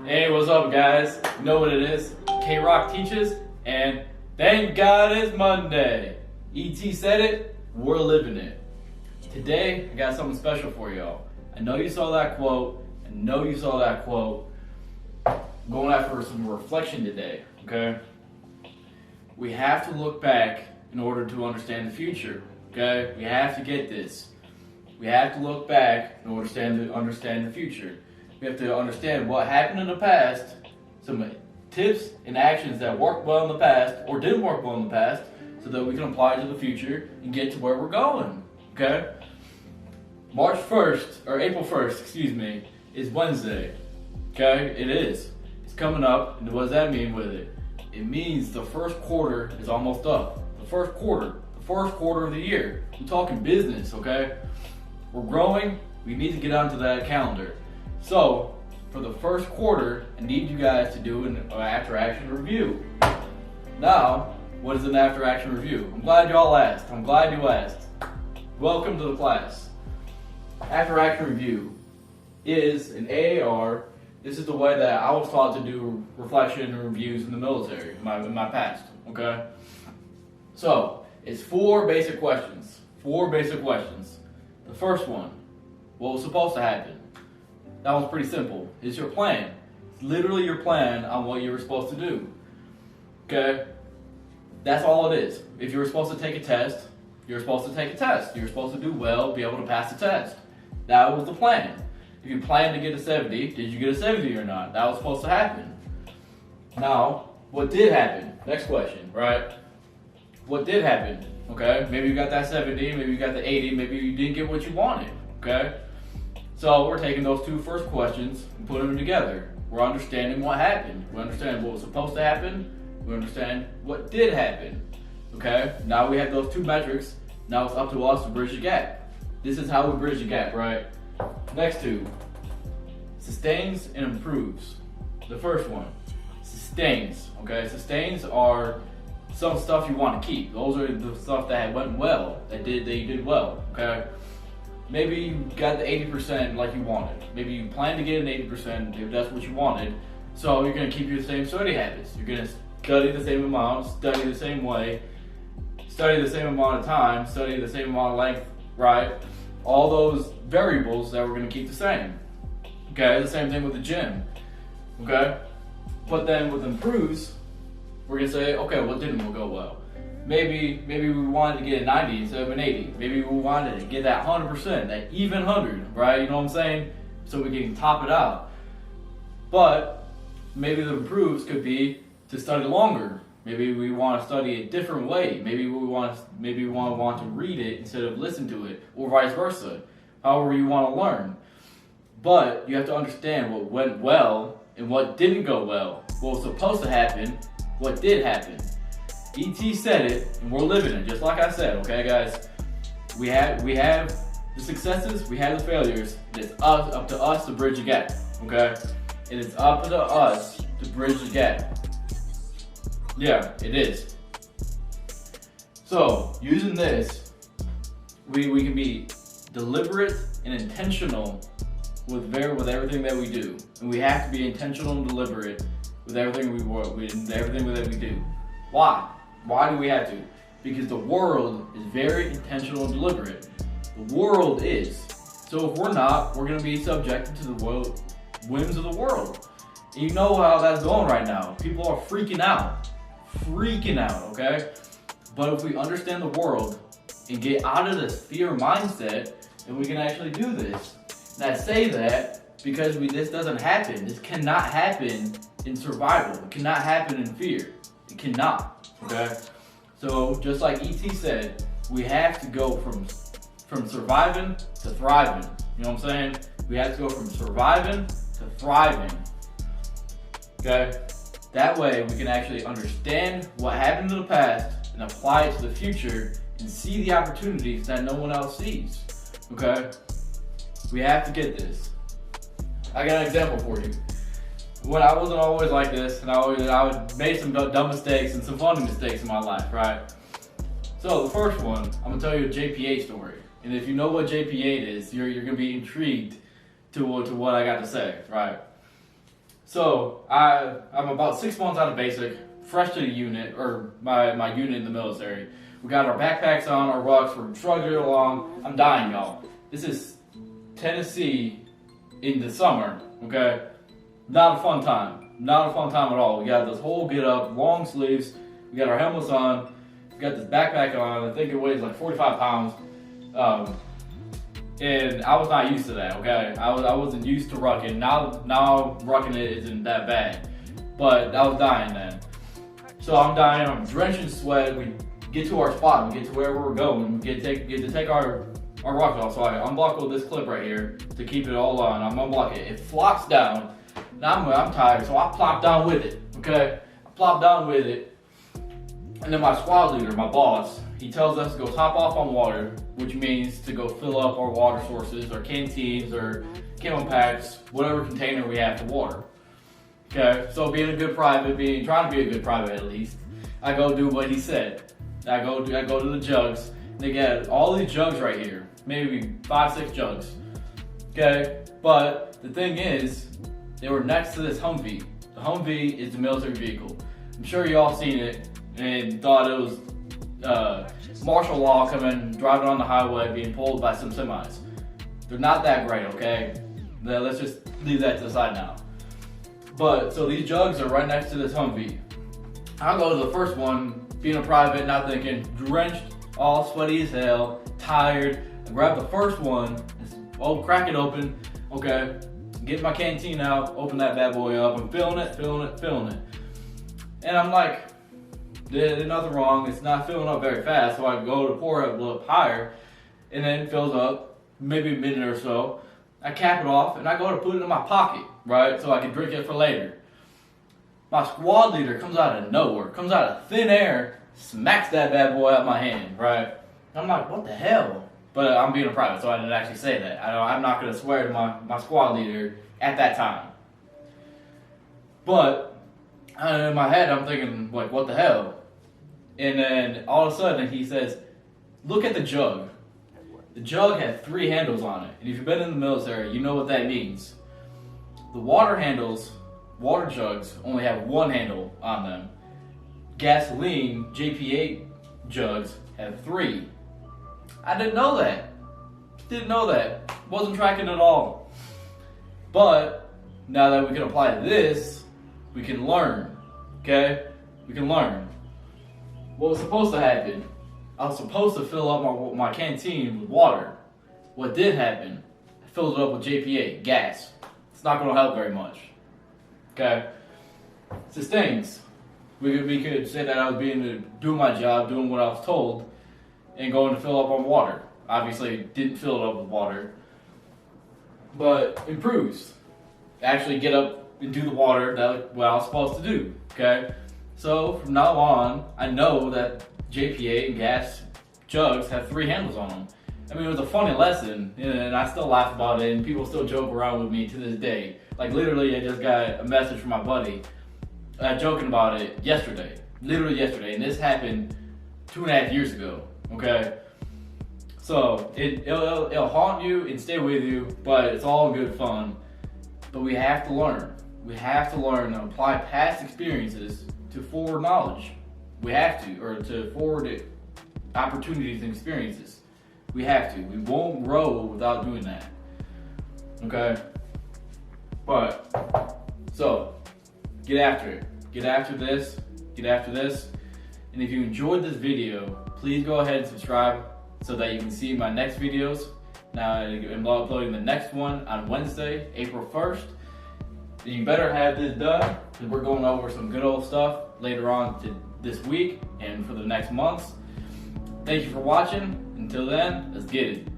Hey, what's up, guys? You know what it is? K-Rock teaches, and thank God it's Monday. ET said it, we're living it. Today, I got something special for y'all. I know you saw that quote. I'm going after some reflection today, okay? We have to look back in order to understand the future, okay? We have to get this. We have to look back in order to understand the future. We have to understand what happened in the past, some tips and actions that worked well in the past or didn't work well in the past, so that we can apply it to the future and get to where we're going, okay? April 1st, is Wednesday, okay? It is. It's coming up, and what does that mean with it? It means the first quarter is almost up. The first quarter of the year. I'm talking business, okay? We're growing, we need to get onto that calendar. So, for the first quarter, I need you guys to do an after-action review. Now, what is an after-action review? I'm glad y'all asked. I'm glad you asked. Welcome to the class. After-action review is an AAR. This is the way that I was taught to do reflection and reviews in the military, in my past, okay? So, it's four basic questions. The first one, what was supposed to happen? That was pretty simple. It's your plan. It's literally your plan on what you were supposed to do. Okay? That's all it is. If you were supposed to take a test, you're supposed to take a test. You're supposed to do well, be able to pass the test. That was the plan. If you planned to get a 70, did you get a 70 or not? That was supposed to happen. Now, what did happen? Next question, right? What did happen? Okay? Maybe you got that 70, maybe you got the 80, maybe you didn't get what you wanted. Okay? So we're taking those two first questions and putting them together. We're understanding what happened. We understand what was supposed to happen. We understand what did happen. Okay? Now we have those two metrics. Now it's up to us to bridge the gap. This is how we bridge the gap, right? Next two. Sustains and improves. The first one. Sustains. Okay? Sustains are some stuff you want to keep. Those are the stuff that went well, that you did well. Okay? Maybe you got the 80% like you wanted. Maybe you planned to get an 80% if that's what you wanted. So you're going to keep your same study habits. You're going to study the same amount, study the same way, study the same amount of time, study the same amount of length, right? All those variables that we're going to keep the same. Okay, the same thing with the gym. Okay? But then with improves, we're going to say, okay, what didn't go well? Maybe we wanted to get a 90 instead of an 80. Maybe we wanted to get that 100%, that even 100, right? You know what I'm saying? So we can top it out. But maybe the improves could be to study longer. Maybe we want to study a different way. Maybe we want to read it instead of listen to it, or vice versa. However you want to learn. But you have to understand what went well and what didn't go well. What was supposed to happen, what did happen. ET said it, and we're living it, just like I said, okay, guys? We have the successes, we have the failures, and it's up to us to bridge the gap, okay? And it's up to us to bridge the gap. Yeah, it is. So, using this, we can be deliberate and intentional with everything that we do. And we have to be intentional and deliberate with everything that we do. Why? Why do we have to? Because the world is very intentional and deliberate. The world is. So if we're not, we're going to be subjected to the whims of the world. And you know how that's going right now. People are freaking out. Okay? But if we understand the world and get out of this fear mindset, then we can actually do this. And I say that because this doesn't happen. This cannot happen in survival. It cannot happen in fear. It cannot. Okay? So, just like ET said, we have to go from surviving to thriving. You know what I'm saying? We have to go from surviving to thriving. Okay? That way, we can actually understand what happened in the past and apply it to the future and see the opportunities that no one else sees. Okay? We have to get this. I got an example for you. When I wasn't always like this, and I would make some dumb mistakes and some funny mistakes in my life, right? So the first one, I'm gonna tell you a JP8 story. And if you know what JP8 is, you're gonna be intrigued to what I got to say, right? So I'm about 6 months out of basic, fresh to the unit, or my unit in the military. We got our backpacks on, our rucks, we're struggling along. I'm dying, y'all. This is Tennessee in the summer, okay? Not a fun time. Not a fun time at all. We got this whole get up, long sleeves. We got our helmets on. We got this backpack on. I think it weighs like 45 pounds. And I was not used to that, okay? I wasn't used to rucking. Now rucking it isn't that bad. But I was dying then. So I'm dying, I'm drenched in sweat. We get to our spot, we get to wherever we're going. We get to take our ruck off. So I unbuckle this clip right here to keep it all on. I'm unbuckling it. It flops down. Now I'm tired, so I plop down with it, okay? I plop down with it. And then my squad leader, my boss, he tells us to go top off on water, which means to go fill up our water sources, our canteens, or camo packs, whatever container we have for water. Okay, so being a good private, trying to be a good private at least, I go do what he said. I go to the jugs. They get all these jugs right here, maybe 5-6 jugs. Okay, but the thing is, they were next to this Humvee. The Humvee is the military vehicle. I'm sure you all seen it and thought it was martial law coming, driving on the highway, being pulled by some semis. They're not that great, okay? Let's just leave that to the side now. But, so these jugs are right next to this Humvee. I go to the first one, being a private, not thinking, drenched, all sweaty as hell, tired. I grab the first one, crack it open, okay? Get my canteen out, open that bad boy up, I'm filling it. And I'm like, there's nothing wrong, it's not filling up very fast, so I go to pour it a little higher, and then it fills up, maybe a minute or so. I cap it off, and I go to put it in my pocket, right, so I can drink it for later. My squad leader comes out of nowhere, comes out of thin air, smacks that bad boy out of my hand, right? And I'm like, what the hell? But I'm being a private, so I didn't actually say that. I'm not going to swear to my squad leader at that time. But in my head, I'm thinking, like, what the hell? And then all of a sudden, he says, look at the jug. The jug had 3 handles on it. And if you've been in the military, you know what that means. The water jugs, only have 1 handle on them. Gasoline, JP8 jugs, have 3. I didn't know that. Wasn't tracking at all. But now that we can apply this, we can learn. Okay? We can learn. What was supposed to happen? I was supposed to fill up my canteen with water. What did happen? I filled it up with JP8, gas. It's not going to help very much. Okay? It's just things. We could say that I was doing my job, doing what I was told, and going to fill up on water. Obviously, didn't fill it up with water, but improves. Actually get up and do the water, that's what I was supposed to do, okay? So, from now on, I know that JP8 and gas jugs have 3 handles on them. I mean, it was a funny lesson, and I still laugh about it, and people still joke around with me to this day. Like, literally, I just got a message from my buddy joking about it yesterday. Literally yesterday, and this happened 2.5 years ago. Okay, so it'll haunt you and stay with you, but it's all good fun. But we have to learn. We have to learn and apply past experiences to forward knowledge. We have to, or to forward opportunities and experiences. We have to. We won't grow without doing that. Okay? But, so, get after it. Get after this. Get after this. And if you enjoyed this video, please go ahead and subscribe so that you can see my next videos. Now I'm uploading the next one on Wednesday, April 1st. You better have this done because we're going over some good old stuff later on this week and for the next months. Thank you for watching. Until then, let's get it.